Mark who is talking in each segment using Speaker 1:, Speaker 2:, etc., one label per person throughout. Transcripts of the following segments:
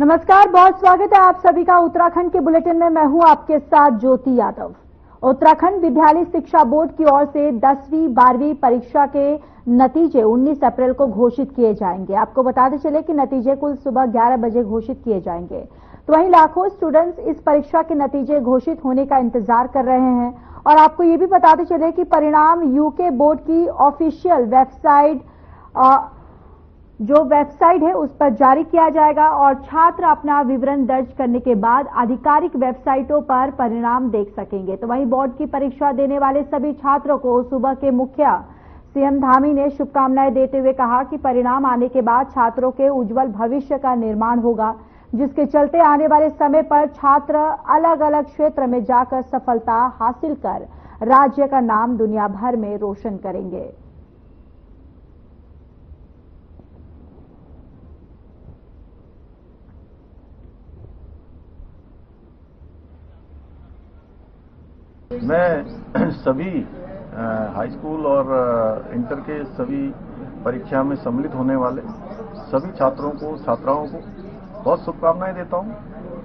Speaker 1: नमस्कार, बहुत स्वागत है आप सभी का उत्तराखंड के बुलेटिन में। मैं हूं आपके साथ ज्योति यादव। उत्तराखंड विद्यालय शिक्षा बोर्ड की ओर से 10वीं 12वीं परीक्षा के नतीजे 19 अप्रैल को घोषित किए जाएंगे। आपको बताते चले कि नतीजे कुल सुबह 11 बजे घोषित किए जाएंगे। तो वहीं लाखों स्टूडेंट्स इस परीक्षा के नतीजे घोषित होने का इंतजार कर रहे हैं। और आपको ये भी बताते चले कि परिणाम यूके बोर्ड की ऑफिशियल वेबसाइट जो वेबसाइट है उस पर जारी किया जाएगा और छात्र अपना विवरण दर्ज करने के बाद आधिकारिक वेबसाइटों पर परिणाम देख सकेंगे। तो वहीं बोर्ड की परीक्षा देने वाले सभी छात्रों को सुबह के मुखिया सीएम धामी ने शुभकामनाएं देते हुए कहा कि परिणाम आने के बाद छात्रों के उज्जवल भविष्य का निर्माण होगा, जिसके चलते आने वाले समय पर छात्र अलग अलग क्षेत्र में जाकर सफलता हासिल कर राज्य का नाम दुनिया भर में रोशन करेंगे।
Speaker 2: मैं सभी हाई स्कूल और इंटर के सभी परीक्षा में सम्मिलित होने वाले सभी छात्रों को छात्राओं को बहुत शुभकामनाएं देता हूं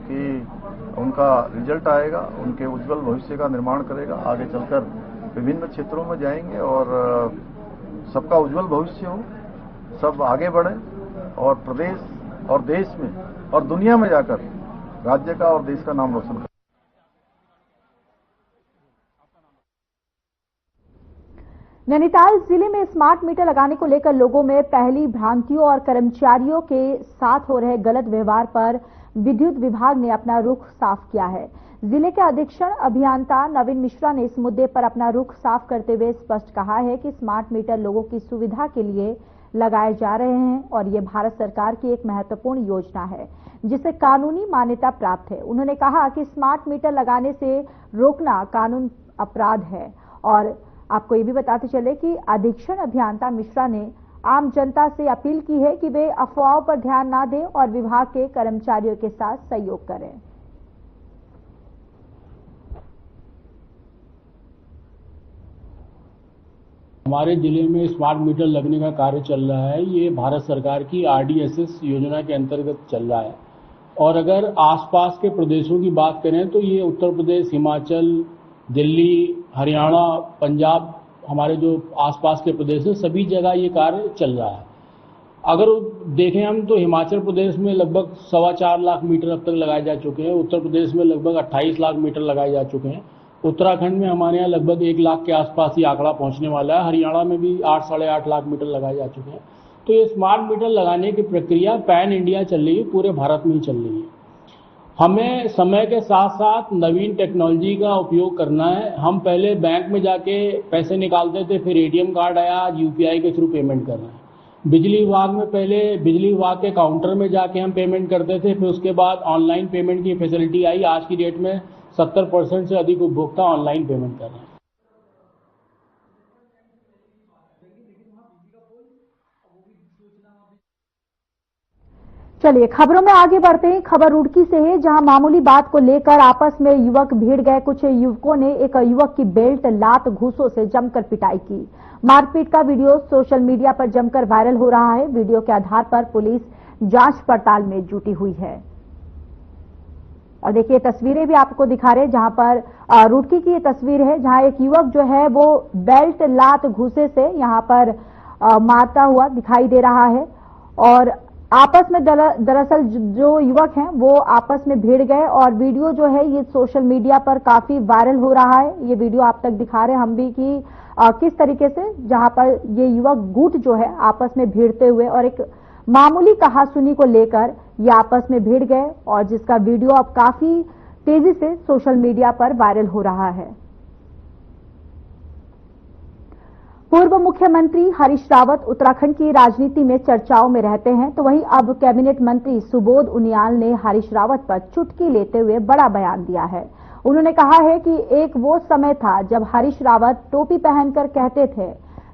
Speaker 2: कि उनका रिजल्ट आएगा, उनके उज्जवल भविष्य का निर्माण करेगा, आगे चलकर विभिन्न क्षेत्रों में जाएंगे और सबका उज्जवल भविष्य हो, सब आगे बढ़े और प्रदेश और देश में और दुनिया में जाकर राज्य का और देश का नाम रोशन करें।
Speaker 1: नैनीताल जिले में स्मार्ट मीटर लगाने को लेकर लोगों में पहली भ्रांतियों और कर्मचारियों के साथ हो रहे गलत व्यवहार पर विद्युत विभाग ने अपना रुख साफ किया है। जिले के अधीक्षण अभियंता नवीन मिश्रा ने इस मुद्दे पर अपना रुख साफ करते हुए स्पष्ट कहा है कि स्मार्ट मीटर लोगों की सुविधा के लिए लगाए जा रहे हैं और ये भारत सरकार की एक महत्वपूर्ण योजना है जिसे कानूनी मान्यता प्राप्त है। उन्होंने कहा कि स्मार्ट मीटर लगाने से रोकना कानून अपराध है। और आपको ये भी बताते चले कि अधीक्षण अभियंता मिश्रा ने आम जनता से अपील की है कि वे अफवाहों पर ध्यान ना दें और विभाग के कर्मचारियों के साथ सहयोग करें।
Speaker 3: हमारे जिले में स्मार्ट मीटर लगने का कार्य चल रहा है। ये भारत सरकार की RDSS योजना के अंतर्गत चल रहा है। और अगर आसपास के प्रदेशों की बात करें तो ये उत्तर प्रदेश, हिमाचल, दिल्ली, हरियाणा, पंजाब, हमारे जो आसपास के प्रदेश है, सभी जगह ये कार्य चल रहा है। अगर देखें हम तो हिमाचल प्रदेश में लगभग 4.25 लाख मीटर अब तक लगाए जा चुके हैं। उत्तर प्रदेश में लगभग 28 लाख मीटर लगाए जा चुके हैं। उत्तराखंड में हमारे यहाँ लगभग 1 लाख के आसपास ही आंकड़ा पहुंचने वाला है। हरियाणा में भी 8 साढ़े 8 लाख मीटर लगाए जा चुके हैं। तो ये स्मार्ट मीटर लगाने की प्रक्रिया पैन इंडिया चल रही है, पूरे भारत में ही चल रही है। हमें समय के साथ साथ नवीन टेक्नोलॉजी का उपयोग करना है। हम पहले बैंक में जाके पैसे निकालते थे, फिर ATM कार्ड आया, आज UPI के थ्रू पेमेंट कर रहे हैं। बिजली विभाग में पहले बिजली विभाग के काउंटर में जाके हम पेमेंट करते थे, फिर उसके बाद ऑनलाइन पेमेंट की फैसिलिटी आई। आज की डेट में 70% से अधिक उपभोक्ता ऑनलाइन पेमेंट कर रहे हैं।
Speaker 1: चलिए खबरों में आगे बढ़ते हैं। खबर रुड़की से है, जहां मामूली बात को लेकर आपस में युवक भिड़ गए। कुछ युवकों ने एक युवक की बेल्ट, लात, घूंसों से जमकर पिटाई की। मारपीट का वीडियो सोशल मीडिया पर जमकर वायरल हो रहा है। वीडियो के आधार पर पुलिस जांच पड़ताल में जुटी हुई है। और देखिए तस्वीरें भी आपको दिखा रहे हैं, जहां पर रुड़की की ये तस्वीर है, जहां एक युवक जो है वो बेल्ट, लात, घूंसे से यहां पर मारता हुआ दिखाई दे रहा है। और आपस में दरअसल जो युवक हैं वो आपस में भिड़ गए और वीडियो जो है ये सोशल मीडिया पर काफी वायरल हो रहा है। ये वीडियो आप तक दिखा रहे हैं हम भी कि किस तरीके से जहां पर ये युवक गुट जो है आपस में भिड़ते हुए और एक मामूली कहासुनी को लेकर ये आपस में भिड़ गए और जिसका वीडियो अब काफी तेजी से सोशल मीडिया पर वायरल हो रहा है। पूर्व मुख्यमंत्री हरीश रावत उत्तराखंड की राजनीति में चर्चाओं में रहते हैं, तो वहीं अब कैबिनेट मंत्री सुबोध उनियाल ने हरीश रावत पर चुटकी लेते हुए बड़ा बयान दिया है। उन्होंने कहा है कि एक वो समय था जब हरीश रावत टोपी पहनकर कहते थे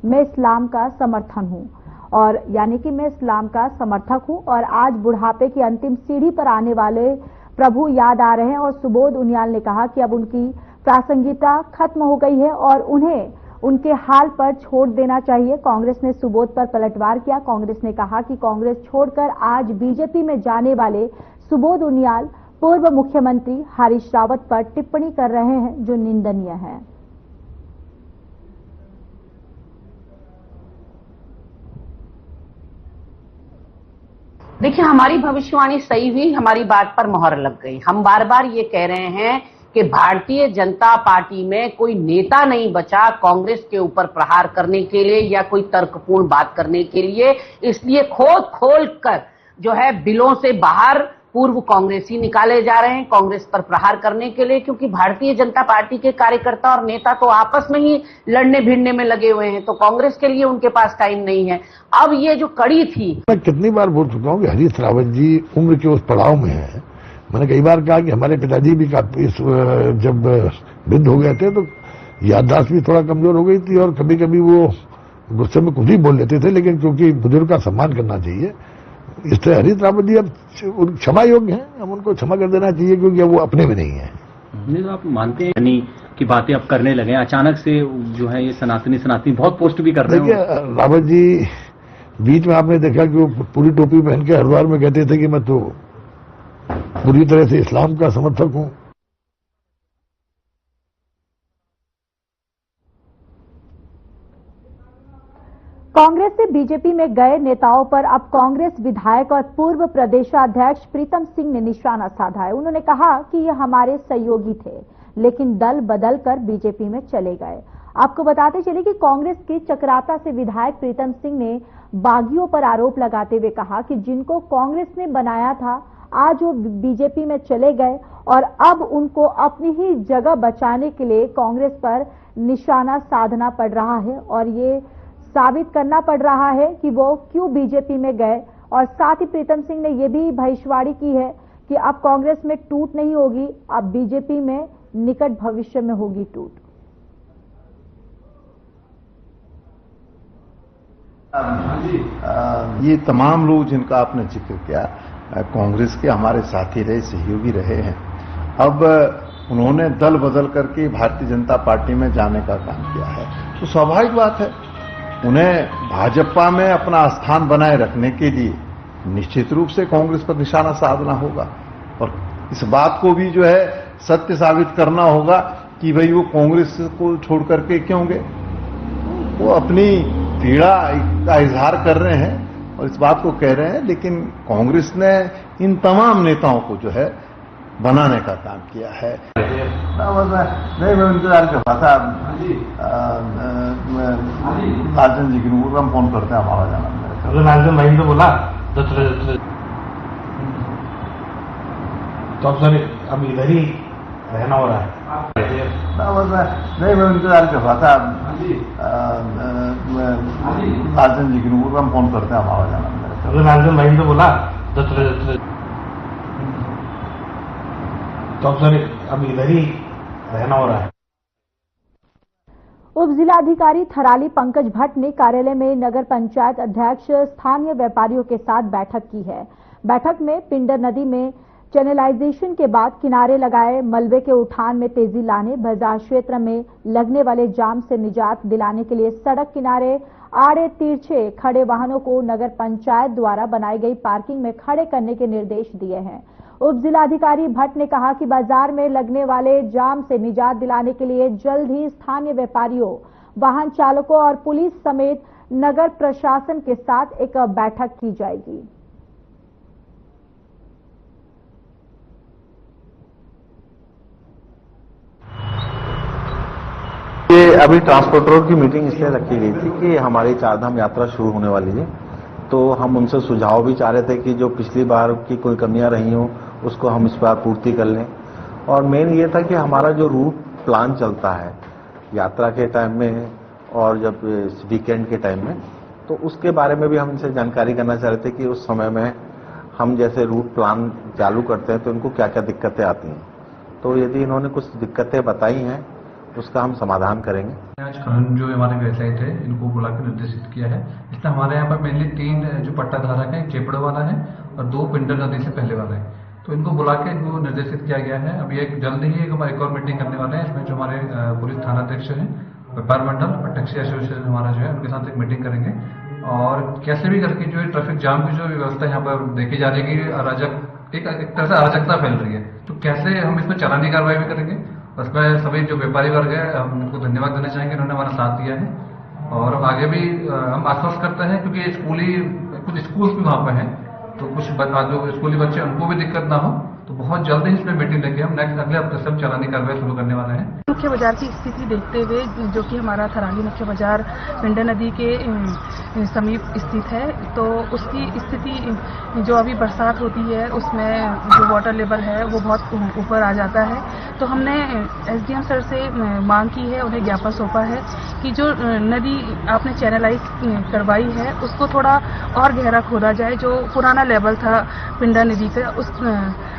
Speaker 1: मैं इस्लाम का समर्थन हूं, और यानी कि मैं इस्लाम का समर्थक हूं, और आज बुढ़ापे की अंतिम सीढ़ी पर आने वाले प्रभु याद आ रहे हैं। और सुबोध उनियाल ने कहा कि अब उनकी प्रासंगिकता खत्म हो गई है और उन्हें उनके हाल पर छोड़ देना चाहिए। कांग्रेस ने सुबोध पर पलटवार किया। कांग्रेस ने कहा कि कांग्रेस छोड़कर आज बीजेपी में जाने वाले सुबोध उनियाल पूर्व मुख्यमंत्री हरीश रावत पर टिप्पणी कर रहे हैं जो निंदनीय है।
Speaker 4: देखिए, हमारी भविष्यवाणी सही हुई, हमारी बात पर मोहर लग गई। हम बार बार ये कह रहे हैं कि भारतीय जनता पार्टी में कोई नेता नहीं बचा कांग्रेस के ऊपर प्रहार करने के लिए या कोई तर्कपूर्ण बात करने के लिए। इसलिए खोल कर जो है बिलों से बाहर पूर्व कांग्रेसी निकाले जा रहे हैं कांग्रेस पर प्रहार करने के लिए, क्योंकि भारतीय जनता पार्टी के कार्यकर्ता और नेता तो आपस में ही लड़ने भिड़ने में लगे हुए हैं, तो कांग्रेस के लिए उनके पास टाइम नहीं है। अब ये जो कड़ी थी,
Speaker 5: मैं कितनी बार बोल चुका हूं कि हरीश रावत जी उम्र के उस पड़ाव में हैं। मैंने कई बार कहा कि हमारे पिताजी भी जब वृद्ध हो गए थे तो याददाश्त भी थोड़ा कमजोर हो गई थी और कभी कभी वो गुस्से में कुछ ही बोल लेते थे, लेकिन क्योंकि बुजुर्ग का सम्मान करना चाहिए इसलिए हरीश रावत जी अब क्षमा योग्य हैं, हम उनको क्षमा कर देना चाहिए क्योंकि वो अपने में नहीं है।
Speaker 6: नहीं तो आप मानते हैं यानी की बातें अब करने लगे अचानक से जो है ये सनातनी बहुत पोस्ट भी कर रहे हैं।
Speaker 5: देखिए रावत जी बीच में आपने देखा कि वो पूरी टोपी पहन के हरिद्वार में कहते थे कि मैं तो पूरी तरह से इस्लाम का समर्थक हूं।
Speaker 1: कांग्रेस से बीजेपी में गए नेताओं पर अब कांग्रेस विधायक और पूर्व प्रदेशाध्यक्ष प्रीतम सिंह ने निशाना साधा है। उन्होंने कहा कि ये हमारे सहयोगी थे, लेकिन दल बदल कर बीजेपी में चले गए। आपको बताते चले कि कांग्रेस के चकराता से विधायक प्रीतम सिंह ने बागियों पर आरोप लगाते हुए कहा कि जिनको कांग्रेस ने बनाया था आज वो बीजेपी में चले गए और अब उनको अपनी ही जगह बचाने के लिए कांग्रेस पर निशाना साधना पड़ रहा है और ये साबित करना पड़ रहा है कि वो क्यों बीजेपी में गए। और साथ ही प्रीतम सिंह ने यह भी भविष्यवाणी की है कि अब कांग्रेस में टूट नहीं होगी, अब बीजेपी में निकट भविष्य में होगी टूट।
Speaker 2: ये तमाम लोग जिनका आपने जिक्र किया कांग्रेस के हमारे साथी रहे, सहयोगी रहे हैं। अब उन्होंने दल बदल करके भारतीय जनता पार्टी में जाने का काम किया है, तो स्वाभाविक बात है उन्हें भाजपा में अपना स्थान बनाए रखने के लिए निश्चित रूप से कांग्रेस पर निशाना साधना होगा और इस बात को भी जो है सत्य साबित करना होगा कि भाई वो कांग्रेस को छोड़ करके क्यों गए। वो अपनी पीड़ा का इजहार कर रहे हैं और इस बात को कह रहे हैं, लेकिन कांग्रेस ने इन तमाम नेताओं को जो है बनाने का काम किया है। नहीं, मैं इंतजार कर रहा था, राजन जी की हम फोन करते हैं, हमारा जाना
Speaker 7: राजन भाई ने तो बोला तो अब सर अब इधर ही रहना हो रहा है।
Speaker 2: नहीं, मैं इंतजार कर रहा था, राजन जी की हम फोन करते हैं, हमारा जाना
Speaker 7: राजन भाई ने तो बोला तो अब सर अब इधर ही रहना हो रहा है।
Speaker 1: उप जिलाधिकारी थराली पंकज भट्ट ने कार्यालय में नगर पंचायत अध्यक्ष स्थानीय व्यापारियों के साथ बैठक की है। बैठक में पिंडर नदी में चैनलाइजेशन के बाद किनारे लगाए मलबे के उठान में तेजी लाने, बाजार क्षेत्र में लगने वाले जाम से निजात दिलाने के लिए सड़क किनारे आड़े तिरछे खड़े वाहनों को नगर पंचायत द्वारा बनाई गई पार्किंग में खड़े करने के निर्देश दिए हैं। उप जिलाधिकारी भट्ट ने कहा कि बाजार में लगने वाले जाम से निजात दिलाने के लिए जल्द ही स्थानीय व्यापारियों, वाहन चालकों और पुलिस समेत नगर प्रशासन के साथ एक बैठक की जाएगी।
Speaker 8: ये अभी ट्रांसपोर्ट रोड की मीटिंग इसलिए रखी गई थी कि हमारी चारधाम यात्रा शुरू होने वाली है, तो हम उनसे सुझाव भी चाह रहे थे कि जो पिछली बार की कोई कमियां रही हों उसको हम इस बार पूर्ति कर लें। और मेन ये था कि हमारा जो रूट प्लान चलता है यात्रा के टाइम में और जब वीकेंड के टाइम में, तो उसके बारे में भी हम इनसे जानकारी करना चाह रहे थे कि उस समय में हम जैसे रूट प्लान चालू करते हैं तो इनको क्या क्या दिक्कतें आती हैं। तो यदि इन्होंने कुछ दिक्कतें बताई हैं उसका हम समाधान करेंगे।
Speaker 7: आज खनन जो हमारे व्यवसायी थे इनको बुला के निर्देशित किया है। इसलिए हमारे यहाँ पर मेनली 3 जो पट्टा धारक है, चेपड़ो वाला है और 2 पिंडर नदी से पहले वाला है, तो इनको बुला के इनको निर्देशित किया गया है। अभी एक जल्द ही एक और मीटिंग करने वाले हैं, इसमें जो हमारे पुलिस थानाध्यक्ष हैं, व्यापार मंडल और टैक्सी एसोसिएशन हमारा जो है उनके साथ एक मीटिंग करेंगे और कैसे भी करके जो है ट्रैफिक जाम की जो व्यवस्था यहाँ पर देखी जा रही है कि अराजक एक तरह से अराजकता फैल रही है। तो कैसे हम इसमें चालानी कार्रवाई भी करेंगे। उसमें सभी जो व्यापारी वर्ग है हम उनको धन्यवाद देना चाहेंगे, उन्होंने हमारा साथ दिया है और हम आगे भी हम आश्वस्त करते हैं, क्योंकि कुछ स्कूल भी वहाँ पे हैं, तो कुछ जो स्कूली बच्चे उनको भी दिक्कत ना हो, तो बहुत जल्दी इसमें मीटिंग लेके हम अगले हफ्ते से चालानी कार्रवाई शुरू करने वाले हैं।
Speaker 9: मुख्य बाजार की स्थिति देखते हुए, जो कि हमारा थराली मुख्य बाजार पिंडा नदी के समीप स्थित है, तो उसकी स्थिति जो अभी बरसात होती है उसमें जो वाटर लेवल है वो बहुत ऊपर आ जाता है। तो हमने एसडीएम सर से मांग की है, उन्हें ज्ञापन सौंपा है कि जो नदी आपने चैनलाइज करवाई है उसको थोड़ा और गहरा खोदा जाए, जो पुराना लेवल था पिंडा नदी का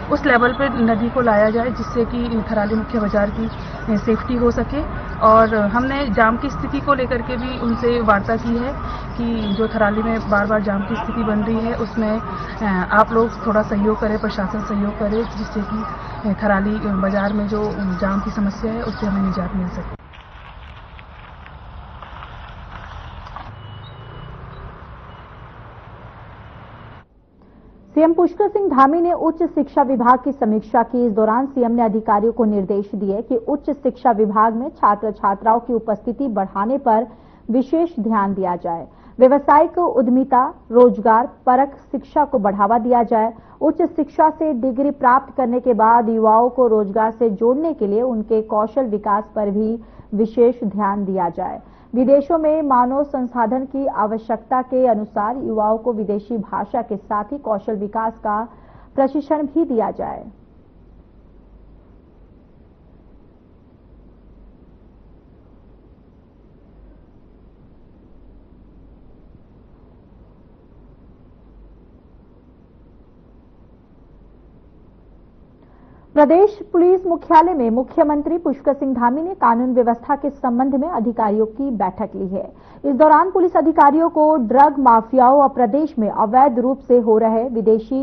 Speaker 9: उस लेवल पे नदी को लाया जाए, जिससे कि थराली मुख्य बाजार की सेफ्टी हो सके। और हमने जाम की स्थिति को लेकर के भी उनसे वार्ता की है कि जो थराली में बार बार जाम की स्थिति बन रही है उसमें आप लोग थोड़ा सहयोग करें, प्रशासन सहयोग करे, जिससे कि थराली बाजार में जो जाम की समस्या है उससे हमें निजात मिल सके।
Speaker 1: सीएम पुष्कर सिंह धामी ने उच्च शिक्षा विभाग की समीक्षा की। इस दौरान सीएम ने अधिकारियों को निर्देश दिए कि उच्च शिक्षा विभाग में छात्र छात्राओं की उपस्थिति बढ़ाने पर विशेष ध्यान दिया जाए। व्यावसायिक उद्यमिता, रोजगार परक शिक्षा को बढ़ावा दिया जाए। उच्च शिक्षा से डिग्री प्राप्त करने के बाद युवाओं को रोजगार से जोड़ने के लिए उनके कौशल विकास पर भी विशेष ध्यान दिया जाए। विदेशों में मानव संसाधन की आवश्यकता के अनुसार युवाओं को विदेशी भाषा के साथ ही कौशल विकास का प्रशिक्षण भी दिया जाए। प्रदेश पुलिस मुख्यालय में मुख्यमंत्री पुष्कर सिंह धामी ने कानून व्यवस्था के संबंध में अधिकारियों की बैठक ली है। इस दौरान पुलिस अधिकारियों को ड्रग माफियाओं और प्रदेश में अवैध रूप से हो रहे विदेशी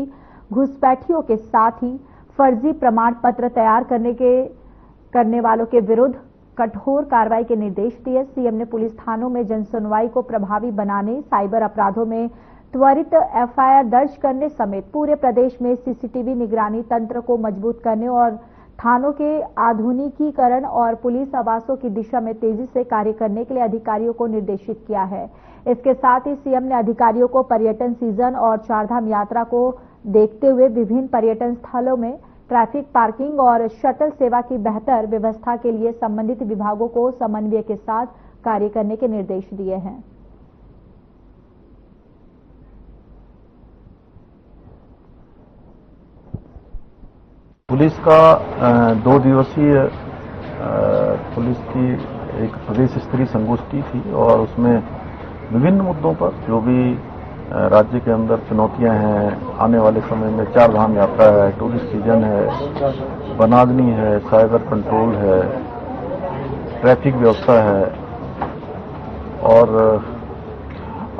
Speaker 1: घुसपैठियों के साथ ही फर्जी प्रमाण पत्र तैयार करने वालों के विरुद्ध कठोर कार्रवाई के निर्देश दिए। सीएम ने पुलिस थानों में जनसुनवाई को प्रभावी बनाने, साइबर अपराधों में त्वरित एफआईआर दर्ज करने समेत पूरे प्रदेश में सीसीटीवी निगरानी तंत्र को मजबूत करने और थानों के आधुनिकीकरण और पुलिस आवासों की दिशा में तेजी से कार्य करने के लिए अधिकारियों को निर्देशित किया है। इसके साथ ही सीएम ने अधिकारियों को पर्यटन सीजन और चारधाम यात्रा को देखते हुए विभिन्न पर्यटन स्थलों में ट्रैफिक, पार्किंग और शटल सेवा की बेहतर व्यवस्था के लिए संबंधित विभागों को समन्वय के साथ कार्य करने के निर्देश दिए हैं।
Speaker 2: पुलिस का 2 दिवसीय पुलिस की एक प्रदेश स्तरीय संगोष्ठी थी और उसमें विभिन्न मुद्दों पर जो भी राज्य के अंदर चुनौतियां हैं, आने वाले समय में चारधाम यात्रा है, टूरिस्ट सीजन है, वनाग्नि है, साइबर कंट्रोल है, ट्रैफिक व्यवस्था है और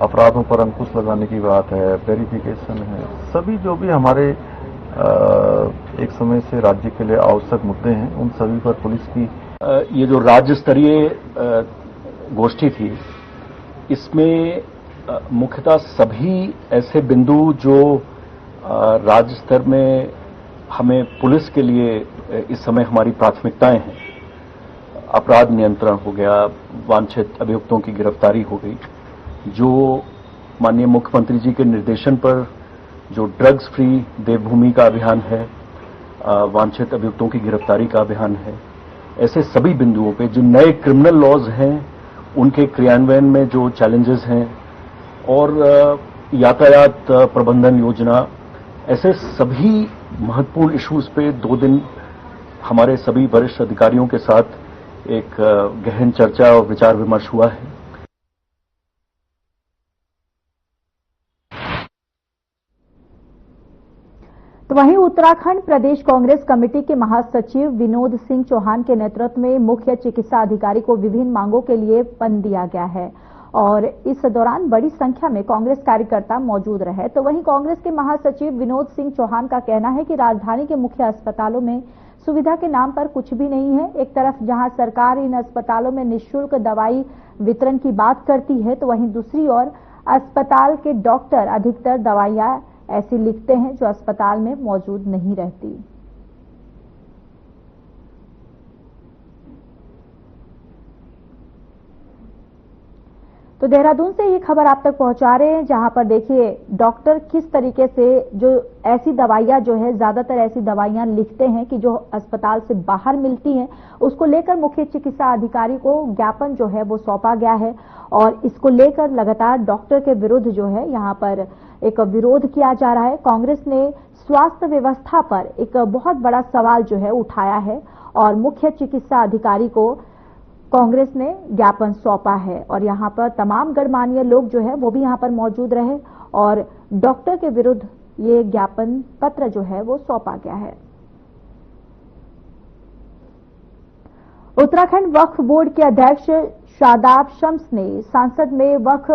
Speaker 2: अपराधों पर अंकुश लगाने की बात है, वेरिफिकेशन है, सभी जो भी हमारे एक समय से राज्य के लिए आवश्यक मुद्दे हैं उन सभी पर पुलिस की
Speaker 10: ये जो राज्य स्तरीय गोष्ठी थी, इसमें मुख्यतः सभी ऐसे बिंदु जो राज्य स्तर में हमें पुलिस के लिए इस समय हमारी प्राथमिकताएं हैं, अपराध नियंत्रण हो गया, वांछित अभियुक्तों की गिरफ्तारी हो गई, जो माननीय मुख्यमंत्री जी के निर्देशन पर जो ड्रग्स फ्री देवभूमि का अभियान है, वांछित अभियुक्तों की गिरफ्तारी का अभियान है, ऐसे सभी बिंदुओं पे जो नए क्रिमिनल लॉज हैं उनके क्रियान्वयन में जो चैलेंजेस हैं और यातायात प्रबंधन योजना, ऐसे सभी महत्वपूर्ण इश्यूज पे 2 दिन हमारे सभी वरिष्ठ अधिकारियों के साथ एक गहन चर्चा और विचार विमर्श हुआ है।
Speaker 1: तो वहीं उत्तराखंड प्रदेश कांग्रेस कमेटी के महासचिव विनोद सिंह चौहान के नेतृत्व में मुख्य चिकित्सा अधिकारी को विभिन्न मांगों के लिए पन दिया गया है और इस दौरान बड़ी संख्या में कांग्रेस कार्यकर्ता मौजूद रहे। तो वहीं कांग्रेस के महासचिव विनोद सिंह चौहान का कहना है कि राजधानी के मुख्य अस्पतालों में सुविधा के नाम पर कुछ भी नहीं है। एक तरफ जहां सरकार इन अस्पतालों में निःशुल्क दवाई वितरण की बात करती है, तो वहीं दूसरी ओर अस्पताल के डॉक्टर अधिकतर दवाइयां ऐसी लिखते हैं जो अस्पताल में मौजूद नहीं रहती। तो देहरादून से ये खबर आप तक पहुंचा रहे हैं, जहां पर देखिए डॉक्टर किस तरीके से जो ऐसी दवाइयां जो है, ज्यादातर ऐसी दवाइयां लिखते हैं कि जो अस्पताल से बाहर मिलती हैं, उसको लेकर मुख्य चिकित्सा अधिकारी को ज्ञापन जो है वो सौंपा गया है और इसको लेकर लगातार डॉक्टर के विरुद्ध जो है यहां पर एक विरोध किया जा रहा है। कांग्रेस ने स्वास्थ्य व्यवस्था पर एक बहुत बड़ा सवाल जो है उठाया है और मुख्य चिकित्सा अधिकारी को कांग्रेस ने ज्ञापन सौंपा है और यहां पर तमाम गणमान्य लोग जो है वो भी यहां पर मौजूद रहे और डॉक्टर के विरुद्ध ये ज्ञापन पत्र जो है वो सौंपा गया है। उत्तराखंड वक्फ बोर्ड के अध्यक्ष शादाब शम्स ने संसद में वक्फ,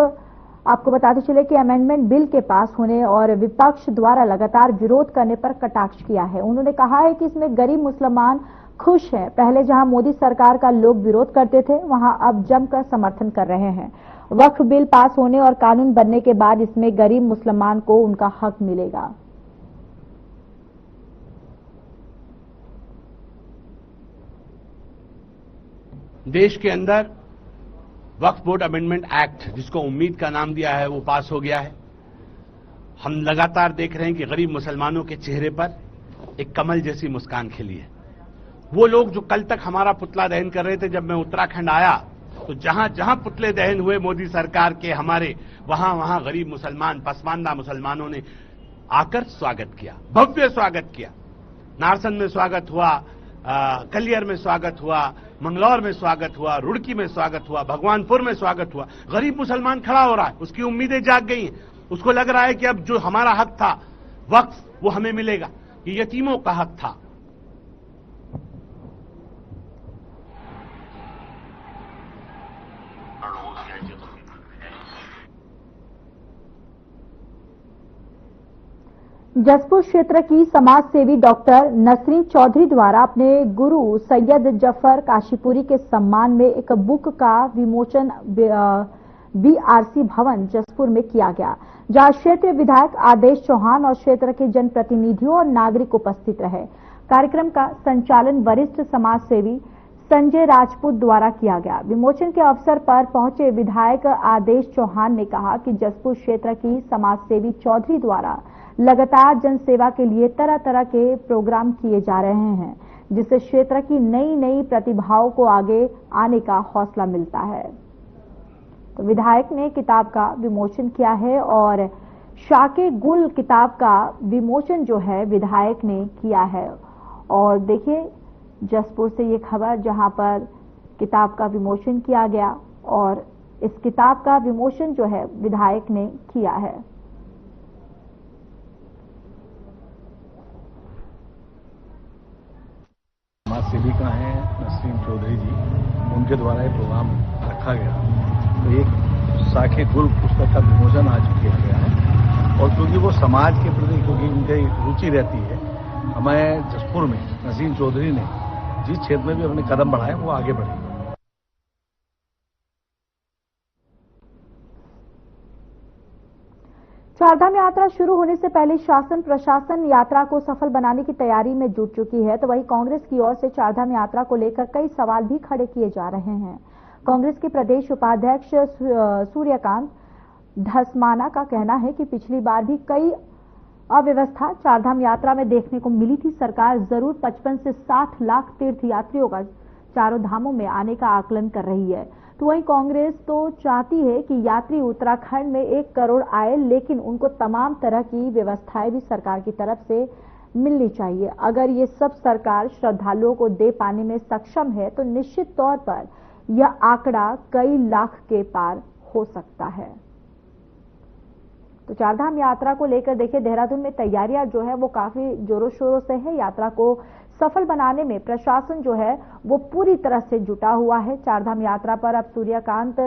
Speaker 1: आपको बताते चले कि अमेंडमेंट बिल के पास होने और विपक्ष द्वारा लगातार विरोध करने पर कटाक्ष किया है। उन्होंने कहा है कि इसमें गरीब मुसलमान खुश है। पहले जहां मोदी सरकार का लोग विरोध करते थे, वहां अब जमकर समर्थन कर रहे हैं। वक्फ बिल पास होने और कानून बनने के बाद इसमें गरीब मुसलमान को उनका हक मिलेगा।
Speaker 11: देश के अंदर वक्फ बोर्ड अमेंडमेंट एक्ट, जिसको उम्मीद का नाम दिया है, वो पास हो गया है। हम लगातार देख रहे हैं कि गरीब मुसलमानों के चेहरे पर एक कमल जैसी मुस्कान खिली है। वो लोग जो कल तक हमारा पुतला दहन कर रहे थे, जब मैं उत्तराखंड आया तो जहां जहां पुतले दहन हुए मोदी सरकार के हमारे, वहां वहां गरीब मुसलमान, पसमानदा मुसलमानों ने आकर स्वागत किया, भव्य स्वागत किया। नारसन में स्वागत हुआ, कलियर में स्वागत हुआ, मंगलौर में स्वागत हुआ, रुड़की में स्वागत हुआ, भगवानपुर में स्वागत हुआ। गरीब मुसलमान खड़ा हो रहा है, उसकी उम्मीदें जाग गई हैं। उसको लग रहा है कि अब जो हमारा हक था वक्फ, वो हमें मिलेगा। ये यतीमों का हक था।
Speaker 1: जसपुर क्षेत्र की समाज सेवी डॉक्टर नसरीन चौधरी द्वारा अपने गुरु सैयद जफर काशीपुरी के सम्मान में एक बुक का विमोचन बीआरसी भवन जसपुर में किया गया, जहां क्षेत्रीय विधायक आदेश चौहान और क्षेत्र के जनप्रतिनिधियों और नागरिक उपस्थित रहे। कार्यक्रम का संचालन वरिष्ठ समाज सेवी संजय राजपूत द्वारा किया गया। विमोचन के अवसर पर पहुंचे विधायक आदेश चौहान ने कहा कि जसपुर क्षेत्र की समाज सेवी चौधरी द्वारा लगातार जनसेवा के लिए तरह तरह के प्रोग्राम किए जा रहे हैं, जिससे क्षेत्र की नई नई प्रतिभाओं को आगे आने का हौसला मिलता है। तो विधायक ने किताब का विमोचन किया है और शाके गुल किताब का विमोचन जो है विधायक ने किया है। और देखिए जसपुर से ये खबर, जहां पर किताब का विमोचन किया गया और इस किताब का विमोचन जो है विधायक ने किया है।
Speaker 12: समाज सेविका हैं नसरीन चौधरी जी, उनके द्वारा ये प्रोग्राम रखा गया। तो एक साखे गुल पुस्तक का विमोचन आज किया गया है और क्योंकि वो समाज के प्रति, क्योंकि उनकी रुचि रहती है, हमें जसपुर में नसरीन चौधरी ने जिस क्षेत्र में भी अपने कदम बढ़ाए वो आगे बढ़े।
Speaker 1: चारधाम यात्रा शुरू होने से पहले शासन प्रशासन यात्रा को सफल बनाने की तैयारी में जुट चुकी है, तो वहीं कांग्रेस की ओर से चारधाम यात्रा को लेकर कई सवाल भी खड़े किए जा रहे हैं। कांग्रेस के प्रदेश उपाध्यक्ष सूर्यकांत धसमाना का कहना है कि पिछली बार भी कई अव्यवस्था चारधाम यात्रा में देखने को मिली थी। सरकार जरूर 55 से 60 लाख तीर्थ यात्रियों का चारों धामों में आने का आकलन कर रही है। तो वहीं कांग्रेस तो चाहती है कि यात्री उत्तराखंड में 1 करोड़ आए, लेकिन उनको तमाम तरह की व्यवस्थाएं भी सरकार की तरफ से मिलनी चाहिए। अगर ये सब सरकार श्रद्धालुओं को दे पाने में सक्षम है तो निश्चित तौर पर यह आंकड़ा कई लाख के पार हो सकता है। तो चारधाम यात्रा को लेकर देखिए देहरादून में तैयारियां जो है वो काफी जोरों शोरों से है। यात्रा को सफल बनाने में प्रशासन जो है वो पूरी तरह से जुटा हुआ है। चारधाम यात्रा पर अब सूर्यकांत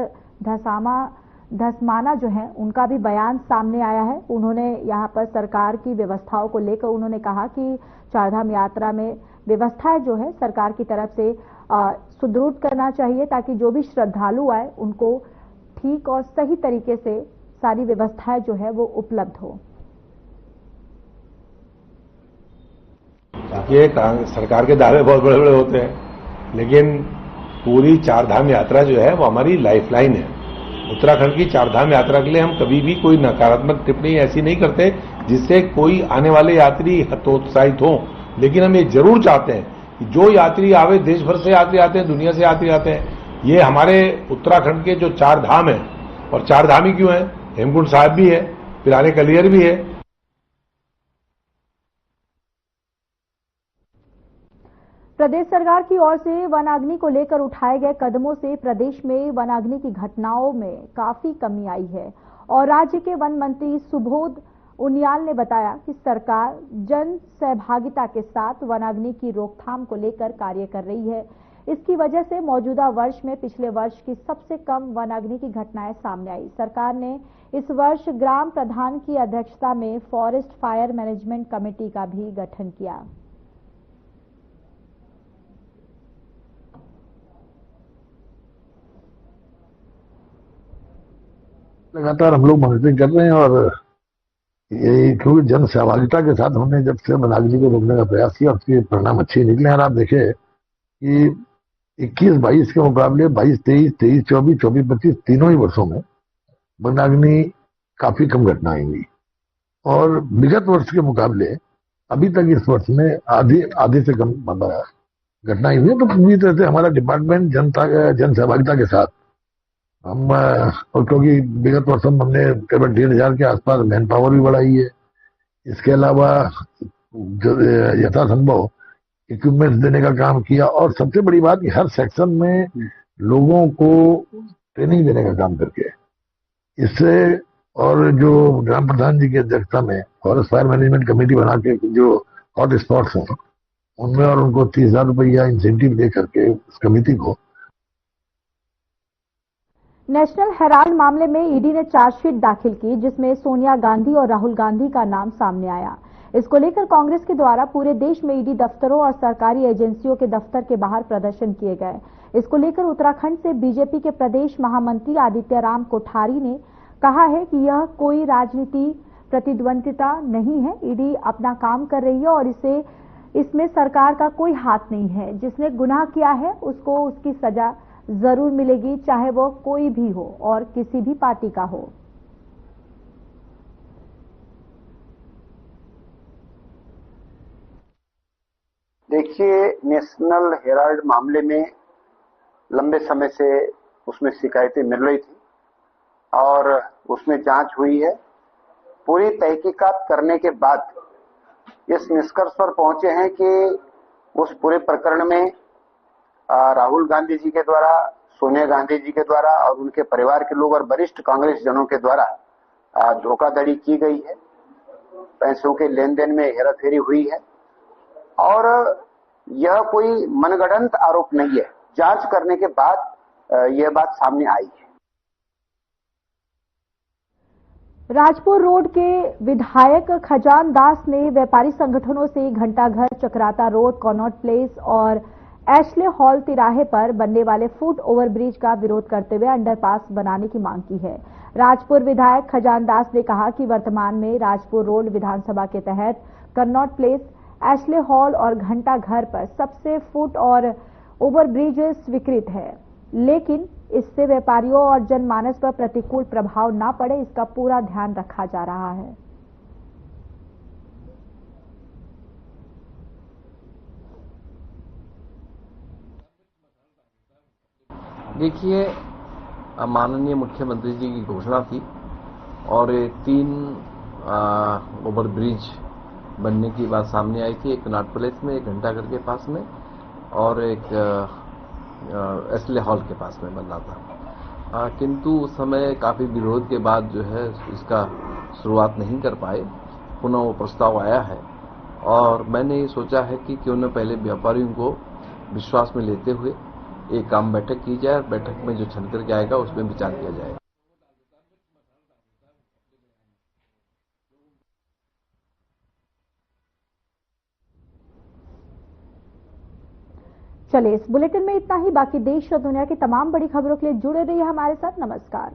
Speaker 1: धसमाना जो है उनका भी बयान सामने आया है। उन्होंने यहाँ पर सरकार की व्यवस्थाओं को लेकर उन्होंने कहा कि चारधाम यात्रा में व्यवस्थाएं जो है सरकार की तरफ से सुदृढ़ करना चाहिए, ताकि जो भी श्रद्धालु आए उनको ठीक और सही तरीके से सारी व्यवस्थाएं जो है वो उपलब्ध हो।
Speaker 13: ये सरकार के दावे बहुत बड़े बड़े होते हैं, लेकिन पूरी चारधाम यात्रा जो है वो हमारी लाइफलाइन है। उत्तराखंड की चारधाम यात्रा के लिए हम कभी भी कोई नकारात्मक टिप्पणी ऐसी नहीं करते जिससे कोई आने वाले यात्री हतोत्साहित हो, लेकिन हम ये जरूर चाहते हैं कि जो यात्री आवे, देश भर से यात्री आते हैं, दुनिया से यात्री आते हैं, ये हमारे उत्तराखंड के जो चार धाम है, और चार धाम ही क्यों है, हेमकुंड साहिब भी है, पिराने कलियर भी है।
Speaker 1: प्रदेश सरकार की ओर से वनाग्नि को लेकर उठाए गए कदमों से प्रदेश में वनाग्नि की घटनाओं में काफी कमी आई है और राज्य के वन मंत्री सुबोध उनियाल ने बताया कि सरकार जन सहभागिता के साथ वनाग्नि की रोकथाम को लेकर कार्य कर रही है। इसकी वजह से मौजूदा वर्ष में पिछले वर्ष की सबसे कम वनाग्नि की घटनाएं सामने आई। सरकार ने इस वर्ष ग्राम प्रधान की अध्यक्षता में फॉरेस्ट फायर मैनेजमेंट कमेटी का भी गठन किया।
Speaker 5: लगातार हम लोग मॉनिटरिंग कर रहे हैं और ये क्योंकि जन सहभागिता के साथ हमने जब से वनाग्नि को रोकने का प्रयास किया उसके परिणाम अच्छे निकले हैं। और आप देखें कि 21-22 के मुकाबले 22-23, 23-24, 24-25 तीनों ही वर्षों में वनाग्नि काफी कम घटनाएं हुई और विगत वर्ष के मुकाबले अभी तक इस वर्ष में आधे से कम घटनाएं हुई। तो पूरी तरह से हमारा डिपार्टमेंट जन सहभागिता के साथ हम, और क्योंकि विगत वर्षों में हमने करीबन 1,500 के आसपास मैन पावर भी बढ़ाई है। इसके अलावा यथासंभव इक्विपमेंट्स देने का काम किया और सबसे बड़ी बात कि हर सेक्शन में लोगों को ट्रेनिंग देने का काम करके इससे, और जो ग्राम प्रधान जी की अध्यक्षता में फॉरेस्ट फायर मैनेजमेंट कमेटी बना के जो हॉट स्पॉट्स हैं उनमें और उनको 30,000 रुपया इंसेंटिव दे करके उस कमेटी को।
Speaker 1: नेशनल हेराल्ड मामले में ईडी ने चार्जशीट दाखिल की जिसमें सोनिया गांधी और राहुल गांधी का नाम सामने आया। इसको लेकर कांग्रेस के द्वारा पूरे देश में ईडी दफ्तरों और सरकारी एजेंसियों के दफ्तर के बाहर प्रदर्शन किए गए। इसको लेकर उत्तराखंड से बीजेपी के प्रदेश महामंत्री आदित्य राम कोठारी ने कहा है कि यह कोई राजनीति प्रतिद्वंदिता नहीं है। ईडी अपना काम कर रही है और इसमें सरकार का कोई हाथ नहीं है। जिसने गुनाह किया है उसको उसकी सजा जरूर मिलेगी, चाहे वो कोई भी हो और किसी भी पार्टी का हो।
Speaker 14: देखिए, नेशनल हेराल्ड मामले में लंबे समय से उसमें शिकायतें मिल रही थी और उसमें जांच हुई है। पूरी तहकीकात करने के बाद इस निष्कर्ष पर पहुंचे हैं कि उस पूरे प्रकरण में राहुल गांधी जी के द्वारा, सोनिया गांधी जी के द्वारा और उनके परिवार के लोग और वरिष्ठ कांग्रेस जनों के द्वारा धोखाधड़ी की गई है, पैसों के लेन देन में हेराफेरी हुई है और यह कोई मनगढ़ंत आरोप नहीं है। जांच करने के बाद यह बात सामने आई है।
Speaker 1: राजपुर रोड के विधायक खजान दास ने व्यापारी संगठनों से घंटाघर, चक्राता रोड, कॉनॉट प्लेस और एशले हॉल तिराहे पर बनने वाले फुट ओवरब्रिज का विरोध करते हुए अंडरपास बनाने की मांग की है। राजपुर विधायक खजान दास ने कहा कि वर्तमान में राजपुर रोड विधानसभा के तहत कन्नौट प्लेस, एशले हॉल और घंटा घर पर सबसे फुट और ओवरब्रिज स्वीकृत है, लेकिन इससे व्यापारियों और जनमानस पर प्रतिकूल प्रभाव न पड़े इसका पूरा ध्यान रखा जा रहा है।
Speaker 15: देखिए, माननीय मुख्यमंत्री जी की घोषणा थी और 3 ओवरब्रिज बनने की बात सामने आई थी। एक कनॉट प्लेस में, एक घंटाघर के पास में और एक एशले हॉल के पास में बनना था। किंतु उस समय काफी विरोध के बाद जो है इसका शुरुआत नहीं कर पाए। पुनः वो प्रस्ताव आया है और मैंने ये सोचा है कि क्यों न पहले व्यापारियों को विश्वास में लेते हुए एक काम बैठक की जाए। बैठक में जो छन करके आएगा उसमें विचार किया जाएगा।
Speaker 1: चलिए, इस बुलेटिन में इतना ही। बाकी देश और दुनिया की तमाम बड़ी खबरों के लिए जुड़े रहिए हमारे साथ। नमस्कार।